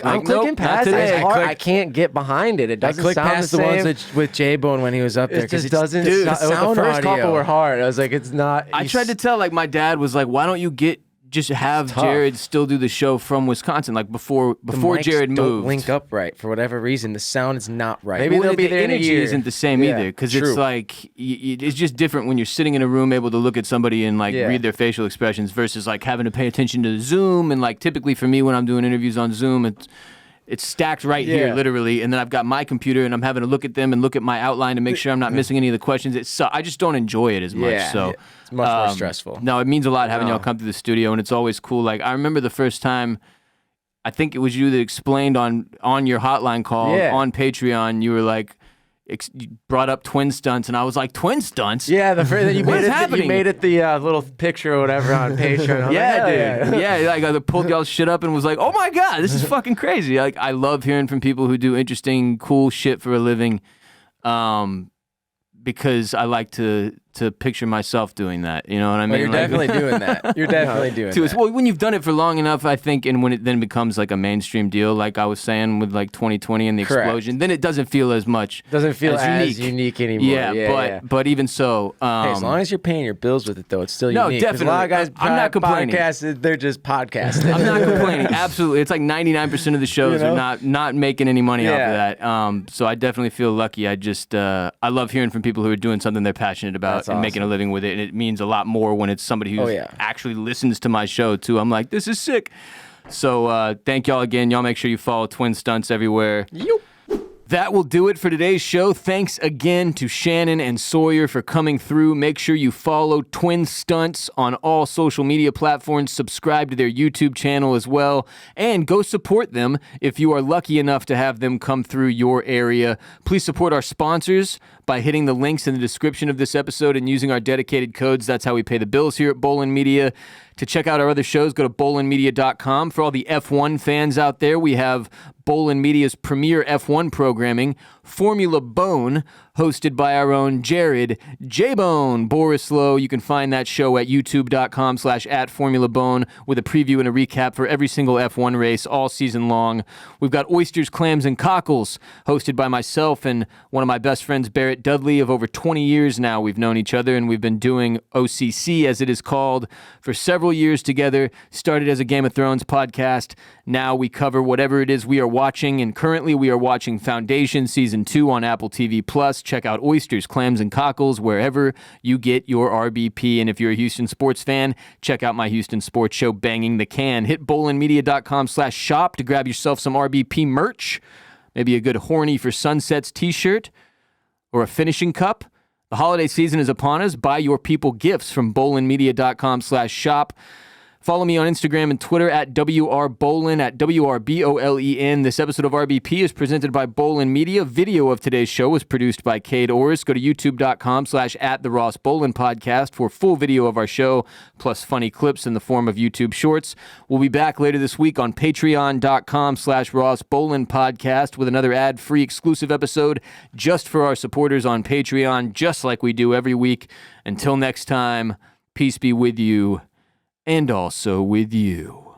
I'm Like, nope, clicking not past it. today. It's hard. I I can't get behind it. It I doesn't clicked sound past the the same. ones with J-Bone when he was up there It just it doesn't. Dude, the sound first audio. couple were hard. I was like, it's not. I tried to tell, like, my dad was like, why don't you just have tough. Jared still do the show from Wisconsin, like before The mics Jared don't moved. link up right for whatever reason. The sound is not right. Maybe they'll be the there in a energy year. isn't the same Yeah, either, because true. it's like it's just different when you're sitting in a room able to look at somebody and like Yeah. read their facial expressions versus like having to pay attention to Zoom. And like typically for me when I'm doing interviews on Zoom, it's stacked right here Yeah. literally, and then I've got my computer and I'm having to look at them and look at my outline to make sure I'm not missing any of the questions. I just don't enjoy it as much. Yeah, So it's much more stressful. No, it means a lot having y'all come to the studio, and it's always cool. Like I remember the first time, I think it was you that explained on your hotline call Yeah. on Patreon. You were like, you brought up twin stunts, and I was like, twin stunts? Yeah, the first that you What made is it. happening? You made it the little picture or whatever on Patreon. I'm Yeah, like, dude. Yeah, like I pulled y'all shit up and was like, oh my God, this is fucking crazy. Like I love hearing from people who do interesting, cool shit for a living. Because I like to picture myself doing that. You know what I mean? Well, you're Like- definitely doing that. You're definitely doing to that. well, when you've done it for long enough, I think, and when it then becomes like a mainstream deal, like I was saying with like 2020 and the Correct. explosion, then it doesn't feel as much. Doesn't feel as unique anymore. Yeah, but even so, Hey, as long as you're paying your bills with it, though, it's still No, unique. 'Cause a lot of guys, definitely. I'm not complaining. Podcasts, they're just podcasting. I'm not complaining. Absolutely, it's like 99% of the shows You know? are not making any money off of Yeah. that. So I definitely feel lucky. I just I love hearing from people who are doing something they're passionate about That's and making a living with it, and it means a lot more when it's somebody who Oh, yeah. actually listens to my show too. I'm like, this is sick. So thank y'all again. Y'all make sure you follow Twin Stunts everywhere. That will do it for today's show. Thanks again to Shannon and Sawyer for coming through. Make sure you follow Twin Stunts on all social media platforms. Subscribe to their YouTube channel as well. And go support them if you are lucky enough to have them come through your area. Please support our sponsors by hitting the links in the description of this episode and using our dedicated codes. That's how we pay the bills here at Bolin Media. To check out our other shows, go to bolinmedia.com. For all the F1 fans out there, we have Bolin Media's premier F1 programming Formula Bone, hosted by our own Jared J-Bone Borislow. You can find that show at youtube.com/@formulabone with a preview and a recap for every single F1 race all season long. We've got Oysters, Clams, and Cockles, hosted by myself and one of my best friends, Barrett Dudley. Of over 20 years now, we've known each other, and we've been doing OCC, as it is called, for several years together. Started as a Game of Thrones podcast. Now we cover whatever it is we are watching, and currently we are watching Foundation Season 2 on Apple TV+. Check out Oysters, Clams, and Cockles wherever you get your RBP. And if you're a Houston sports fan, check out my Houston sports show, Banging the Can. Hit bowlinmedia.com/shop to grab yourself some RBP merch. Maybe a good Horny for Sunsets t-shirt or a finishing cup. The holiday season is upon us. Buy your people gifts from bowlinmedia.com/shop. Follow me on Instagram and Twitter at WRBolin, at WRBOLEN. This episode of RBP is presented by Bolin Media. Video of today's show was produced by Kade Orris. Go to youtube.com/@the-Ross-Bolin podcast for full video of our show, plus funny clips in the form of YouTube shorts. We'll be back later this week on patreon.com/Ross-Bolin podcast with another ad-free exclusive episode just for our supporters on Patreon, just like we do every week. Until next time, peace be with you. And also with you.